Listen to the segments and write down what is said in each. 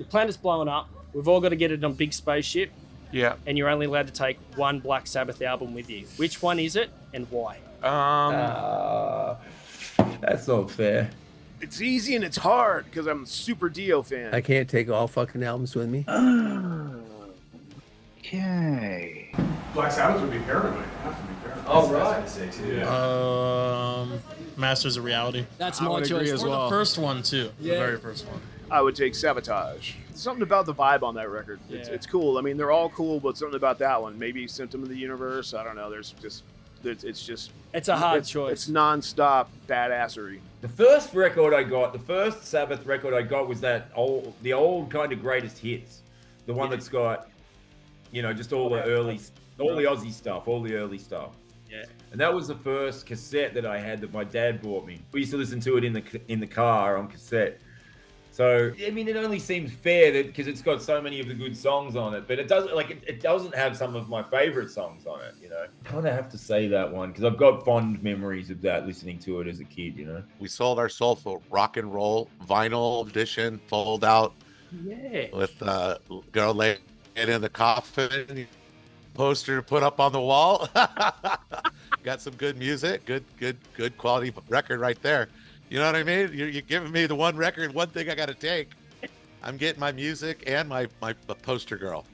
planet's blowing up. We've all got to get it on a big spaceship. Yeah. And you're only allowed to take one Black Sabbath album with you. Which one is it and why? That's not fair. It's easy and it's hard because I'm a super Dio fan. I can't take all fucking albums with me. Okay. Black Sabbath would be Parrot. It have to be Parrot. Oh, right. Masters of Reality. That's my choice as well. The first one too. Yeah. The very first one. I would take Sabotage. Something about the vibe on that record. It's cool. I mean, they're all cool, but something about that one. Maybe Symptom of the Universe. I don't know. It's a hard choice. It's non-stop badassery. The first Sabbath record I got was the old kind of greatest hits. The one that's got, just all the Aussie stuff, all the early stuff. Yeah. And that was the first cassette that I had that my dad bought me. We used to listen to it in the car on cassette. So, I mean, it only seems fair that because it's got so many of the good songs on it, but it doesn't have some of my favorite songs on it, Kind of have to say that one because I've got fond memories of that, listening to it as a kid, We sold our soul for rock and roll vinyl edition, fold out. Yeah. With girl laying in the coffin, poster to put up on the wall. Got some good music, good quality record right there. You know what I mean? You're giving me the one record, one thing I got to take. I'm getting my music and my poster girl.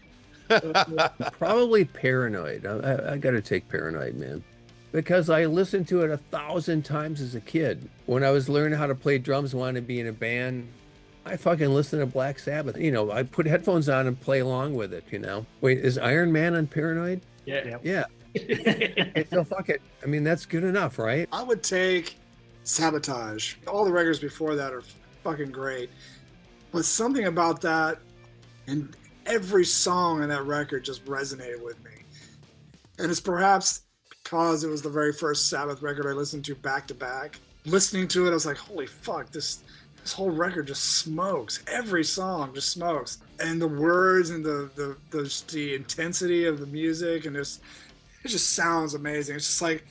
Probably Paranoid. I got to take Paranoid, man. Because I listened to it 1,000 times as a kid. When I was learning how to play drums and wanted to be in a band, I fucking listened to Black Sabbath. I put headphones on and play along with it, Wait, is Iron Man on Paranoid? Yeah. Yeah. So fuck it. I mean, that's good enough, right? I would take Sabotage. All the records before that are fucking great. But something about that and every song on that record just resonated with me. And it's perhaps because it was the very first Sabbath record I listened to back to back. Listening to it, I was like, holy fuck, this whole record just smokes. Every song just smokes. And the words and the intensity of the music and it just sounds amazing. It's just like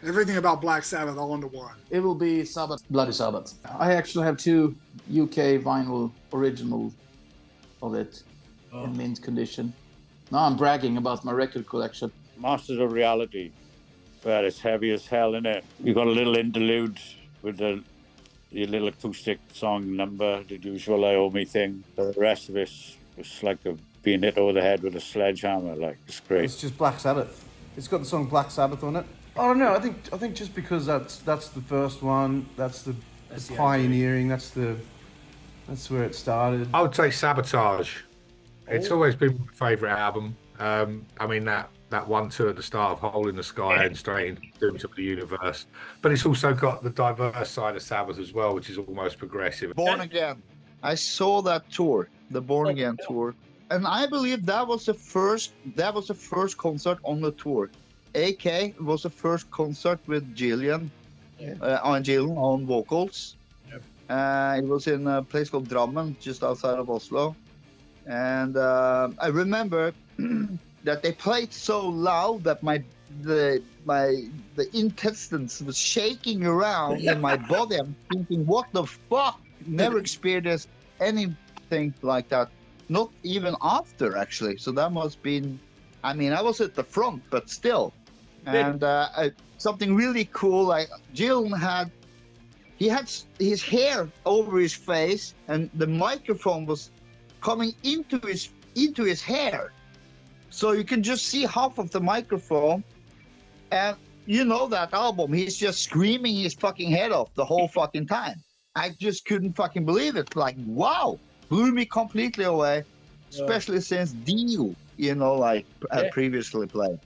everything about Black Sabbath all into one. It will be Sabbath, Bloody Sabbath. I actually have 2 UK vinyl original of it in mint condition. Now I'm bragging about my record collection. Masters of Reality. Well, it's heavy as hell, innit? You got a little interlude with the little acoustic song number, the usual I Owe Me thing. The rest of it was like being hit over the head with a sledgehammer. Like, it's great. It's just Black Sabbath. It's got the song Black Sabbath on it. I don't know. I think just because that's the first one, that's the pioneering. That's where it started. I would say Sabotage. It's always been my favourite album. I mean that 1-2 at the start of Hole in the Sky and straight into Symptom of the Universe. But it's also got the diverse side of Sabbath as well, which is almost progressive. Born Again. I saw that tour, the Born Again tour, and I believe that was the first concert on the tour. AK was the first concert with Gillian on vocals. It was in a place called Drammen, just outside of Oslo. And I remember that they played so loud that the intestines was shaking around in my body. I'm thinking, what the fuck? Never experienced anything like that. Not even after, actually. So that must been, I was at the front, but still. And something really cool, like Jill had his hair over his face, and the microphone was coming into his hair, so you can just see half of the microphone. And that album, he's just screaming his fucking head off the whole fucking time. I just couldn't fucking believe it. Like, wow, blew me completely away, especially since Dio, had previously played.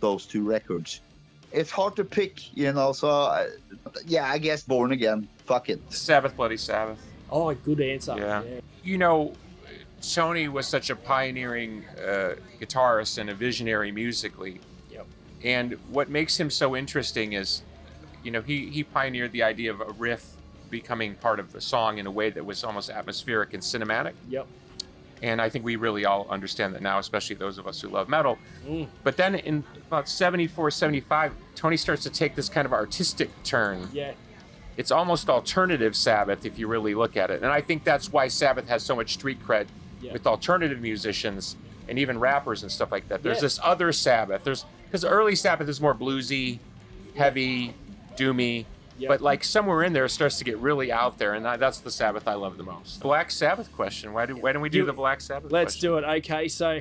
Those 2 records. It's hard to pick, so I guess Born Again. Fuck it. Sabbath, Bloody Sabbath. Oh, good answer. Yeah. Tony was such a pioneering guitarist and a visionary musically. Yep. And what makes him so interesting is, he pioneered the idea of a riff becoming part of the song in a way that was almost atmospheric and cinematic. Yep. And I think we really all understand that now, especially those of us who love metal. But then in about 74, 75, Tony starts to take this kind of artistic turn. Yeah. it's almost alternative Sabbath if you really look at it. And I think that's why Sabbath has so much street cred with alternative musicians and even rappers and stuff like that. There's this other Sabbath. Because early Sabbath is more bluesy, heavy, doomy. But like somewhere in there, it starts to get really out there, and that's the Sabbath I love the most. Black Sabbath question. Why don't we do the Black Sabbath? Let's question? do it. Okay, so